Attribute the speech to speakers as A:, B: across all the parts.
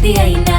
A: ఏది అయినా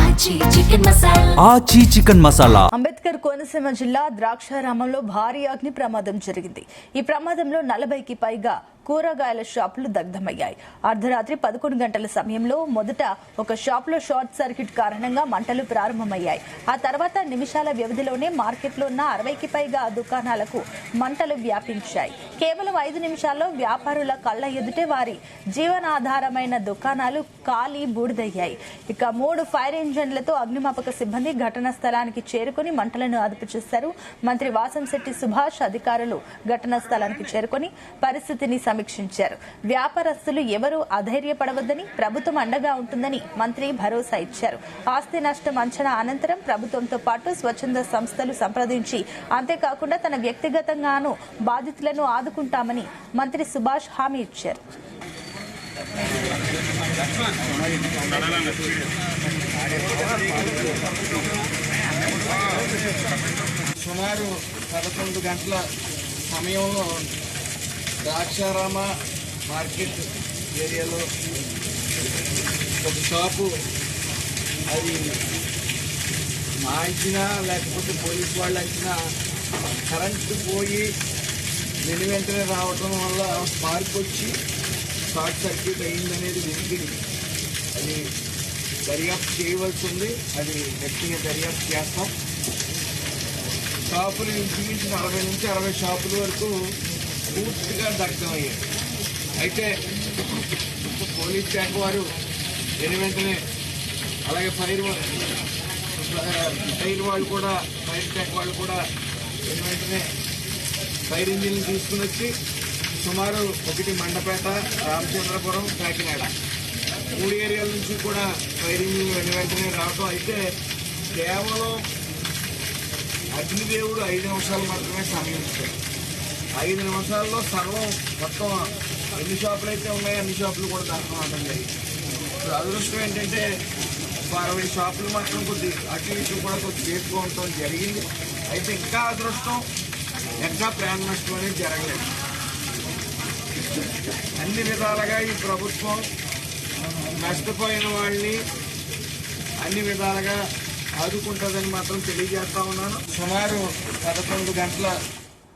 A: ఆచి చికెన్ మసాలా.
B: అంబేద్కర్ కోనసీమ జిల్లా ద్రాక్షారామంలో భారీ అగ్ని ప్రమాదం జరిగింది. ఈ ప్రమాదంలో 40కి పైగా కూరగాయల షాపులు దగ్ధమయ్యాయి. అర్ధరాత్రి 11 గంటల సమయంలో మొదట ఒక షాపులో షార్ట్ సర్క్యూట్ కారణంగా మంటలు ప్రారంభమయ్యాయి. ఆ తర్వాత నిమిషాల వ్యవధిలోనే మార్కెట్లో ఉన్న 60కి పైగా దుకాణాలకు మంటలు వ్యాపించాయి. కేవలం 5 నిమిషాల్లో వ్యాపారుల కళ్ల ఎదుటే వారి జీవనాధారమైన దుకాణాలు కాలి బూడిదయ్యాయి. ఇక 3 ఫైర్ ఇంజన్లతో అగ్నిమాపక సిబ్బంది ఘటనా స్థలానికి చేరుకుని మంటలను అదుపు చేశారు. మంత్రి వాసంశెట్టి సుభాష్ అధికారులు ఘటనా స్థలానికి చేరుకుని పరిస్థితిని సమీక్షించారు. వ్యాపారస్తులు ఎవరూ అధైర్యపడవద్దని, ప్రభుత్వం అండగా ఉంటుందని మంత్రి భరోసా ఇచ్చారు. ఆస్తి నష్టం అంచనా అనంతరం ప్రభుత్వంతో పాటు స్వచ్ఛంద సంస్థలు సంప్రదించి అంతేకాకుండా తన వ్యక్తిగతంగానూ బాధితులను ఆదుకుంటామని మంత్రి సుభాష్ హామీ ఇచ్చారు.
C: సుమారు 11 గంటల సమయంలో ద్రాక్షారామ మార్కెట్ ఏరియాలో ఒక షాపు అది మా అంచనా లేకపోతే పోలీసు వాళ్ళు అంచనా కరెంటు పోయి వెంటనే రావటం వల్ల స్పార్క్ వచ్చి షార్ట్ సర్క్యూట్ అయిందనేది వెతికింది. అది దర్యాప్తు చేయవలసి ఉంది. అది గట్టిగా దర్యాప్తు చేస్తాం. షాపులు ఇంచుమించు 40 నుంచి 60 షాపుల వరకు పూర్తిగా దగ్ధమయ్యాయి. అయితే పోలీస్ శాఖ వారు వెంటనే అలాగే ఫైర్ శాఖ వాళ్ళు కూడా వెంటనే ఫైర్ ఇంజిన్ తీసుకుని వచ్చి సుమారు 1 మండపేట, రామచంద్రపురం, కాకినాడ 3 ఏరియాల నుంచి కూడా ఫైర్ ఇంజిన్ వెంటనే రావడం. అయితే కేవలం అగ్నిదేవుడు 5 నిమిషాలు మాత్రమే సమయం ఇచ్చాడు. 5 నిమిషాల్లో సర్వం మొత్తం ఎన్ని షాపులు అయితే ఉన్నాయో అన్ని షాపులు కూడా దగ్ధం అవడం జరిగింది. ఇప్పుడు అదృష్టం ఏంటంటే 60 షాపులు మాత్రం కొద్ది అటు ఇటు కూడా కొద్ది చేసుకోవడం జరిగింది. అయితే ఇంకా అదృష్టం ఇంకా ప్రాణ నష్టం అనేది జరగలేదు. అన్ని విధాలుగా ఈ ప్రభుత్వం నష్టపోయిన వాళ్ళని అన్ని విధాలుగా ఆదుకుంటుందని మాత్రం తెలియజేస్తా ఉన్నాను. సుమారు 11 గంటల